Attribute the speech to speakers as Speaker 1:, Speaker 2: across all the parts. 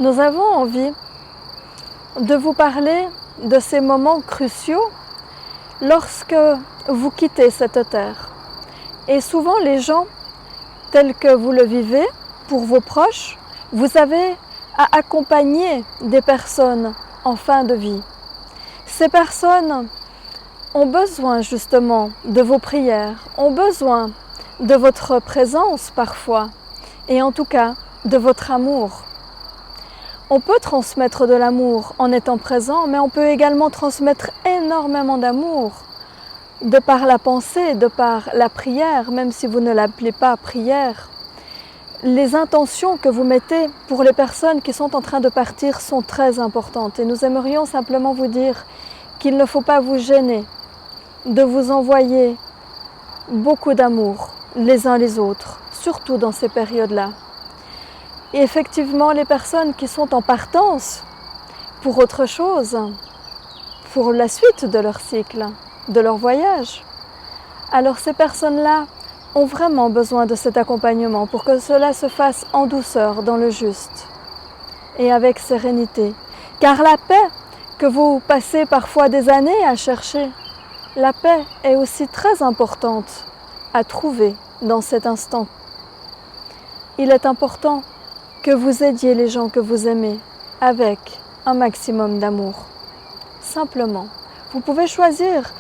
Speaker 1: Nous avons envie de vous parler de ces moments cruciaux lorsque vous quittez cette terre. Et souvent les gens, tels que vous le vivez, pour vos proches, vous avez à accompagner des personnes en fin de vie. Ces personnes ont besoin justement de vos prières, ont besoin de votre présence parfois, et en tout cas de votre amour. On peut transmettre de l'amour en étant présent, mais on peut également transmettre énormément d'amour de par la pensée, de par la prière, même si vous ne l'appelez pas prière. Les intentions que vous mettez pour les personnes qui sont en train de partir sont très importantes et nous aimerions simplement vous dire qu'il ne faut pas vous gêner de vous envoyer beaucoup d'amour les uns les autres, surtout dans ces périodes-là. Et effectivement, les personnes qui sont en partance pour autre chose, pour la suite de leur cycle, de leur voyage, alors ces personnes-là ont vraiment besoin de cet accompagnement pour que cela se fasse en douceur, dans le juste et avec sérénité. Car la paix que vous passez parfois des années à chercher, la paix est aussi très importante à trouver dans cet instant. Il est important que vous aidiez les gens que vous aimez avec un maximum d'amour. Simplement, vous pouvez choisir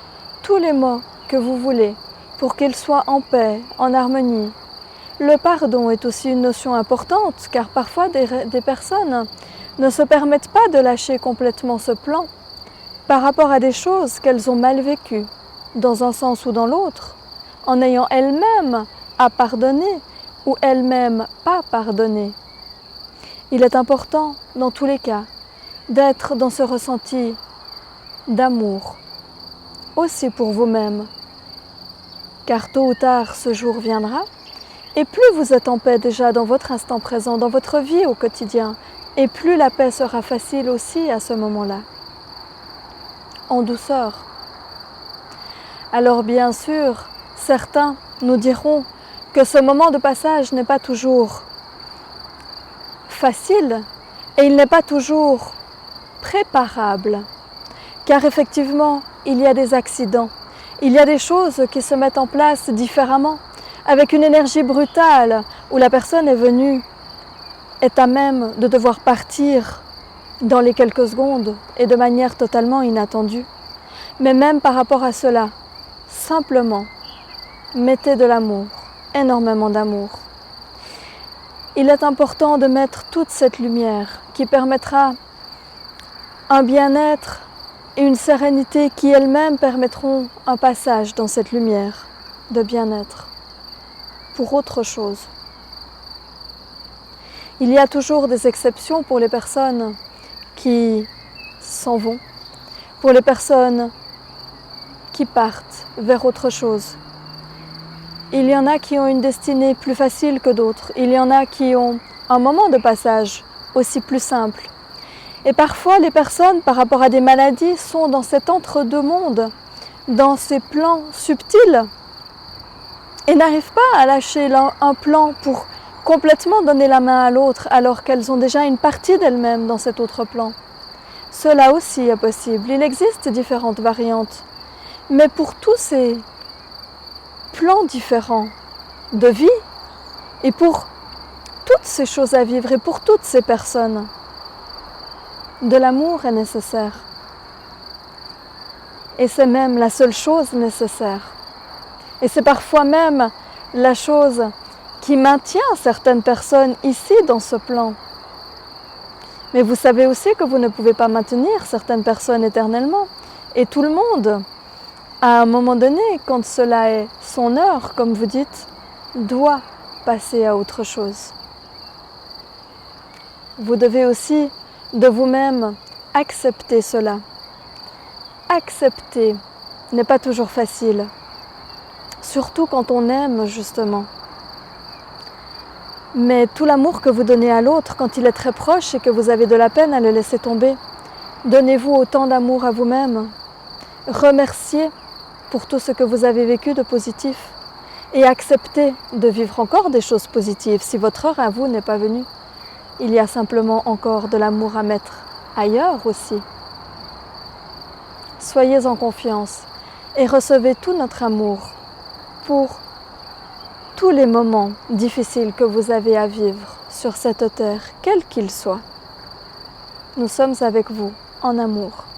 Speaker 1: tous les mots que vous voulez pour qu'ils soient en paix, en harmonie. Le pardon est aussi une notion importante car parfois des personnes ne se permettent pas de lâcher complètement ce plan par rapport à des choses qu'elles ont mal vécues, dans un sens ou dans l'autre, en ayant elles-mêmes à pardonner ou elles-mêmes pas pardonné. Il est important, dans tous les cas, d'être dans ce ressenti d'amour, aussi pour vous-même, car tôt ou tard ce jour viendra, et plus vous êtes en paix déjà dans votre instant présent, dans votre vie au quotidien, et plus la paix sera facile aussi à ce moment-là, en douceur. Alors bien sûr, certains nous diront que ce moment de passage n'est pas toujours facile et il n'est pas toujours préparable, car effectivement, il y a des accidents, il y a des choses qui se mettent en place différemment, avec une énergie brutale où la personne est à même de devoir partir dans les quelques secondes et de manière totalement inattendue. Mais même par rapport à cela, simplement, mettez de l'amour, énormément d'amour. Il est important de mettre toute cette lumière qui permettra un bien-être et une sérénité qui elles-mêmes permettront un passage dans cette lumière de bien-être pour autre chose. Il y a toujours des exceptions pour les personnes qui s'en vont, pour les personnes qui partent vers autre chose. Il y en a qui ont une destinée plus facile que d'autres. Il y en a qui ont un moment de passage aussi plus simple. Et parfois, les personnes, par rapport à des maladies, sont dans cet entre-deux-mondes, dans ces plans subtils, et n'arrivent pas à lâcher un plan pour complètement donner la main à l'autre, alors qu'elles ont déjà une partie d'elles-mêmes dans cet autre plan. Cela aussi est possible. Il existe différentes variantes. Mais pour tous ces plans différents de vie, et pour toutes ces choses à vivre, et pour toutes ces personnes, de l'amour est nécessaire. Et c'est même la seule chose nécessaire. Et c'est parfois même la chose qui maintient certaines personnes ici dans ce plan. Mais vous savez aussi que vous ne pouvez pas maintenir certaines personnes éternellement. Et tout le monde, à un moment donné, quand cela est son heure, comme vous dites, doit passer à autre chose. Vous devez aussi de vous-même accepter cela. Accepter n'est pas toujours facile, surtout quand on aime justement. Mais tout l'amour que vous donnez à l'autre quand il est très proche et que vous avez de la peine à le laisser tomber, donnez-vous autant d'amour à vous-même. Remerciez pour tout ce que vous avez vécu de positif et acceptez de vivre encore des choses positives si votre heure à vous n'est pas venue. il y a simplement encore de l'amour à mettre ailleurs aussi. Soyez en confiance et recevez tout notre amour pour tous les moments difficiles que vous avez à vivre sur cette terre, quel qu'il soit. Nous sommes avec vous en amour.